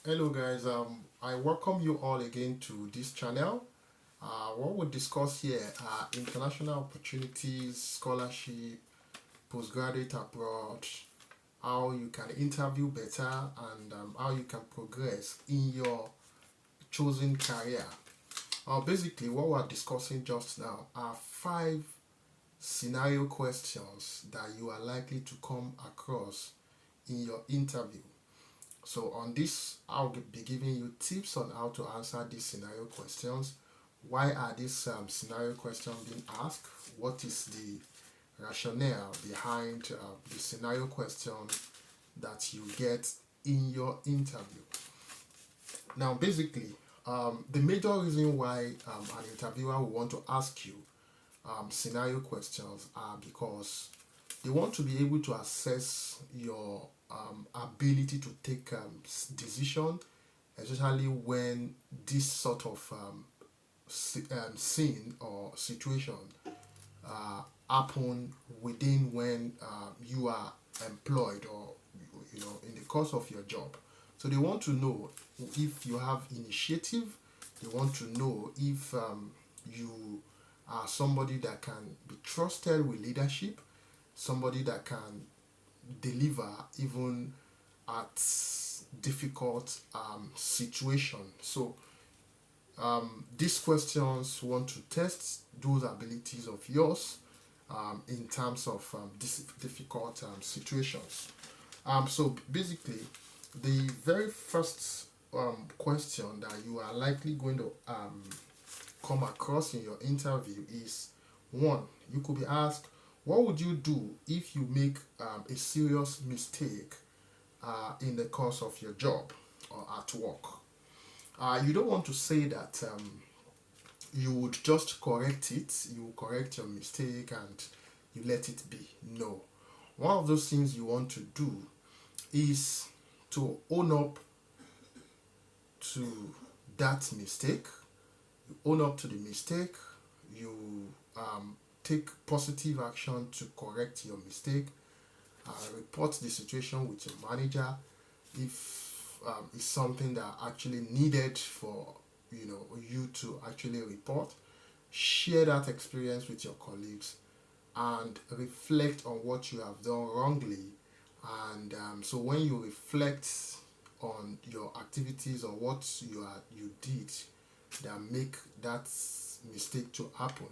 Hello guys, I welcome you all again to this channel. What we'll discuss here are international opportunities, scholarship, postgraduate abroad, how you can interview better, and how you can progress in your chosen career. Basically, what we're discussing just now are 5 scenario questions that you are likely to come across in your interview. So on this, I'll be giving you tips on how to answer these scenario questions. Why are these scenario questions being asked? What is the rationale behind the scenario question that you get in your interview? Now, basically, the major reason why an interviewer will want to ask you scenario questions are because they want to be able to assess your ability to take decision, especially when this sort of scene or situation happen within when you are employed or in the course of your job. So they want to know if you have initiative. They want to know if you are somebody that can be trusted with leadership, somebody that can deliver even at difficult situation. So these questions want to test those abilities of yours in terms of difficult situations. So basically, the very first question that you are likely going to come across in your interview is one, you could be asked, what would you do if you make a serious mistake in the course of your job or at work? You don't want to say that you would just correct it, you correct your mistake and you let it be. No. One of those things you want to do is to own up to that mistake. You own up to the mistake, you take positive action to correct your mistake, report the situation with your manager if it's something that actually needed for you to actually report. Share that experience with your colleagues and reflect on what you have done wrongly. And so when you reflect on your activities or what you did that make that mistake to happen,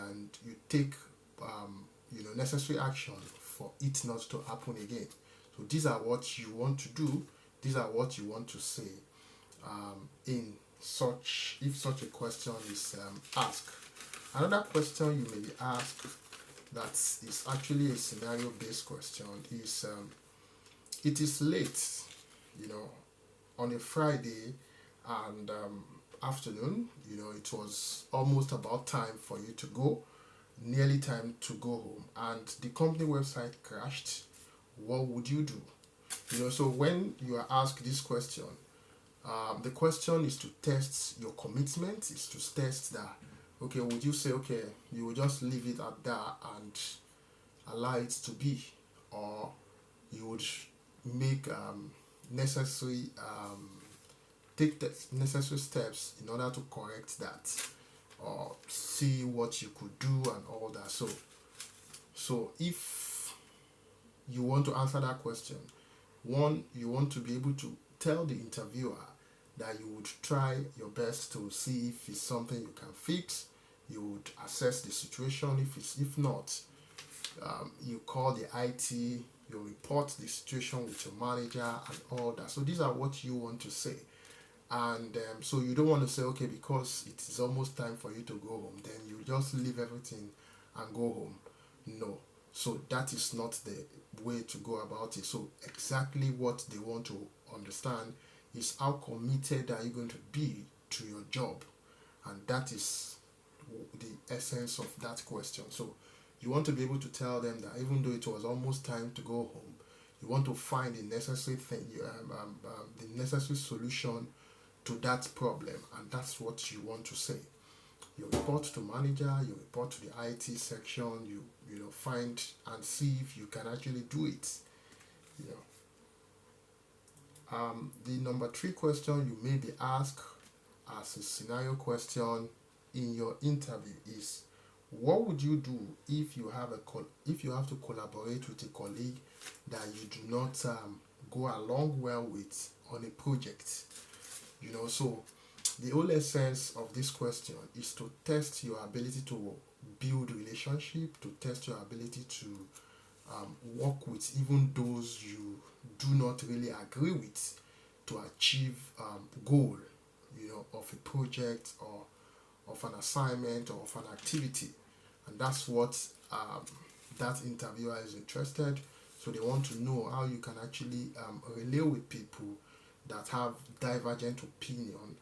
and you take necessary action for it not to happen again. So these are what you want to do. These are what you want to say in such if such a question is asked. Another question you may be asked that is actually a scenario based question is it is late, you know, on a Friday and afternoon, it was almost about time for you to go, nearly time to go home, and the company website crashed. What would you do? So when you are asked this question, the question is to test your commitment, is to test that, okay, would you say, okay, you will just leave it at that and allow it to be, or you would make necessary take the necessary steps in order to correct that or see what you could do and all that. So if you want to answer that question, one, you want to be able to tell the interviewer that you would try your best to see if it's something you can fix. You would assess the situation. If not, you call the IT, you report the situation with your manager and all that. So these are what you want to say. And so you don't want to say, okay, because it is almost time for you to go home, then you just leave everything and go home. No. So that is not the way to go about it. So exactly what they want to understand is how committed are you going to be to your job, and that is the essence of that question. So you want to be able to tell them that even though it was almost time to go home, you want to find the necessary thing, the necessary solution to that problem, and that's what you want to say. You report to manager, you report to the IT section, you find and see if you can actually do it. You know. The number 3 question you may be asked as a scenario question in your interview is, what would you do if you have if you have to collaborate with a colleague that you do not go along well with on a project? So the whole essence of this question is to test your ability to build relationship, to test your ability to work with even those you do not really agree with, to achieve goal, of a project or of an assignment or of an activity. And that's what that interviewer is interested. So they want to know how you can actually relate with people that have divergent opinion,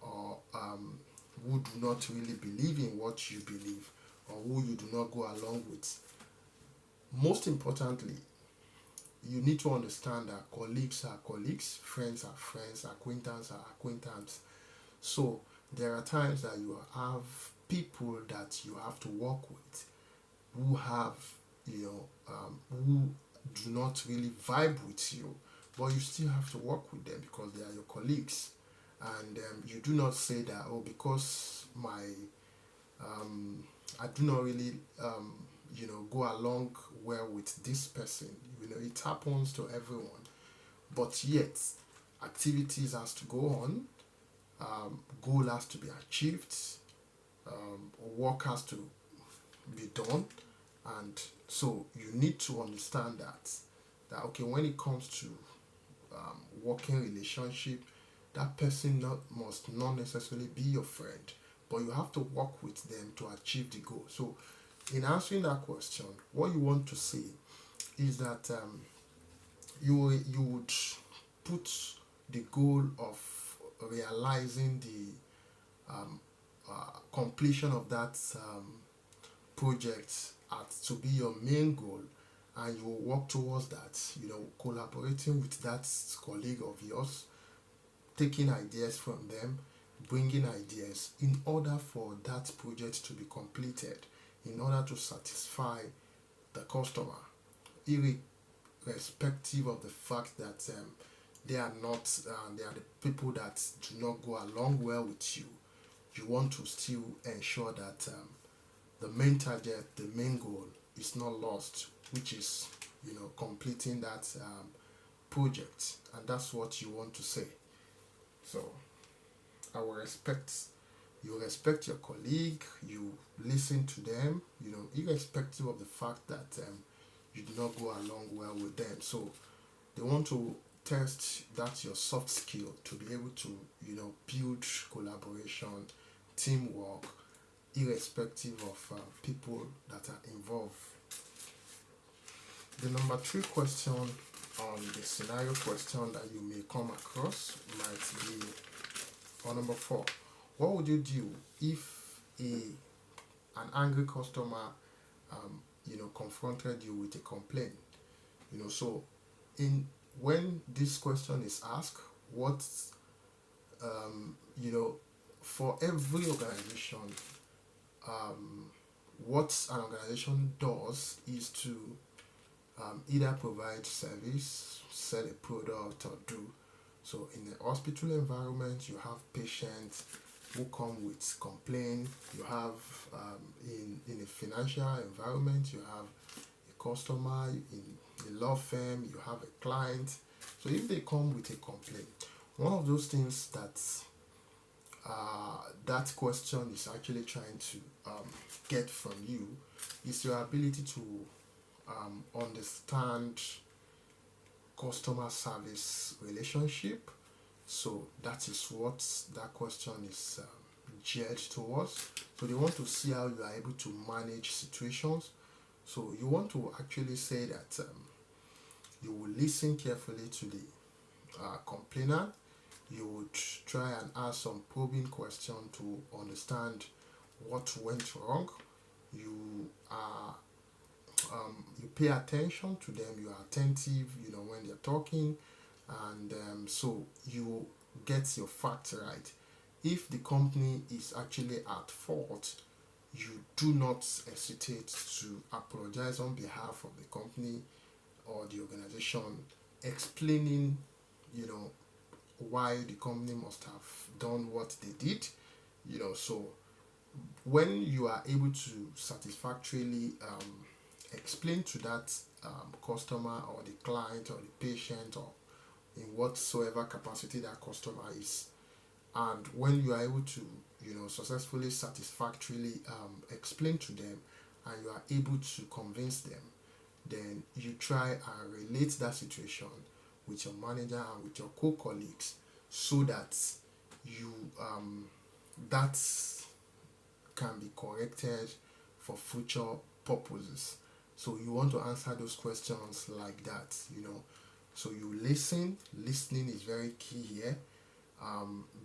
or who do not really believe in what you believe, or who you do not go along with. Most importantly, you need to understand that colleagues are colleagues, friends are friends, acquaintances are acquaintances. So there are times that you have people that you have to work with who have, who do not really vibe with you, but you still have to work with them because they are your colleagues. And you do not say that, oh, because I do not really go along well with this person. It happens to everyone, but yet activities has to go on, goal has to be achieved, work has to be done. And so you need to understand that okay, when it comes to working relationship, that person must not necessarily be your friend, but you have to work with them to achieve the goal. So in answering that question, what you want to say is that you would put the goal of realizing the completion of that project to be your main goal, and you will work towards that, collaborating with that colleague of yours, taking ideas from them, bringing ideas in order for that project to be completed, in order to satisfy the customer, irrespective of the fact that they are the people that do not go along well with you. You want to still ensure that the main target, the main goal is not lost, which is completing that project, and that's what you want to say. So I will you respect your colleague, you listen to them, irrespective of the fact that you do not go along well with them. So they want to test that your soft skill to be able to build collaboration, teamwork, irrespective of people that are involved. The number 3 question on the scenario question that you may come across might be, or number 4, what would you do if an angry customer confronted you with a complaint? So when this question is asked, what for every organization, what an organization does is to either provide service, sell a product, or do. So in the hospital environment, you have patients who come with complaint. You have in a financial environment, you have a customer. In a law firm, you have a client. So if they come with a complaint, one of those things that that question is actually trying to get from you is your ability to understand customer service relationship. So that is what that question is geared towards. So they want to see how you are able to manage situations. So you want to actually say that you will listen carefully to the complainer. You would try and ask some probing question to understand what went wrong. You are you pay attention to them. You are attentive, when they're talking, and so you get your facts right. If the company is actually at fault, you do not hesitate to apologize on behalf of the company or the organization, explaining why the company must have done what they did. So when you are able to satisfactorily explain to that customer or the client or the patient or in whatsoever capacity that customer is, and when you are able to successfully satisfactorily explain to them, and you are able to convince them, then you try and relate that situation with your manager and with your co-colleagues, so that you that can be corrected for future purposes. So you want to answer those questions like that. So you listen. Listening is very key here.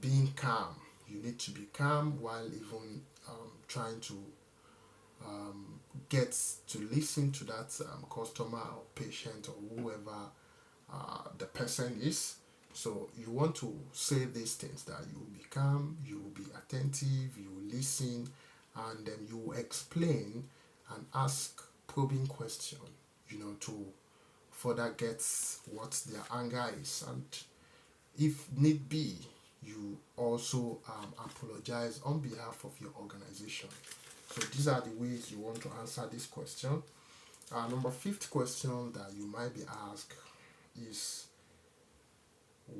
Being calm. You need to be calm while even trying to get to listen to that customer or patient or whoever the person is. So you want to say these things, that you will be calm, you will be attentive, you will listen, and then you will explain and ask probing question, to further get what their anger is. And if need be, you also apologize on behalf of your organization. So these are the ways you want to answer this question. Number fifth question that you might be asked is,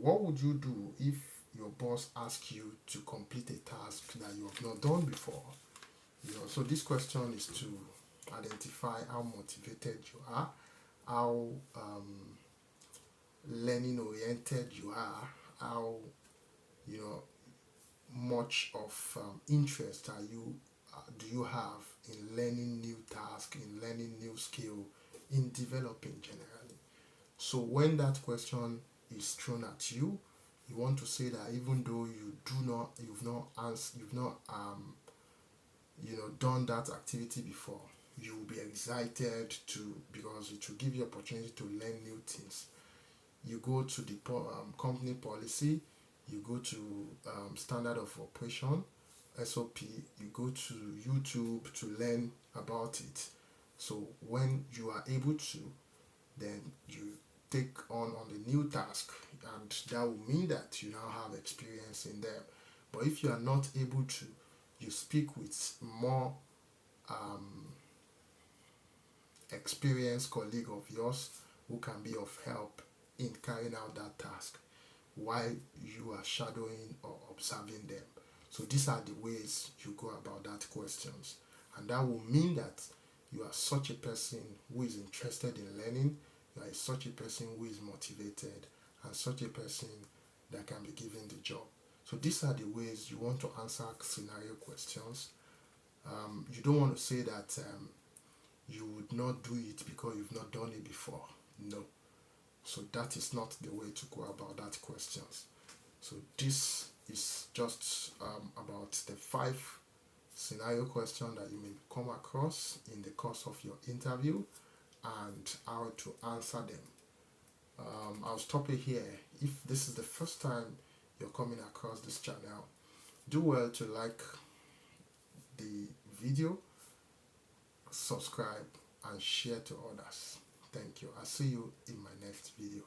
what would you do if your boss asks you to complete a task that you have not done before? So this question is to identify how motivated you are, how learning oriented you are, how much of interest do you have in learning new tasks, in learning new skill, in developing generally. So when that question is thrown at you, you want to say that even though you've not done that activity before, you will be excited because it will give you opportunity to learn new things. You go to the company policy, you go to standard of operation, SOP, you go to YouTube to learn about it. So when you are able to, then you take on the new task, and that will mean that you now have experience in them. But if you are not able to, you speak with more experienced colleague of yours who can be of help in carrying out that task while you are shadowing or observing them. So these are the ways you go about that questions, and that will mean that you are such a person who is interested in learning, you are such a person who is motivated, and such a person that can be given the job. So these are the ways you want to answer scenario questions. You don't want to say that you would not do it because you've not done it before. No. So that is not the way to go about that questions. So this is just about the 5 scenario questions that you may come across in the course of your interview and how to answer them. I'll stop it here. If this is the first time you're coming across this channel, do well to like the video, subscribe, and share to others. Thank you. I'll see you in my next video.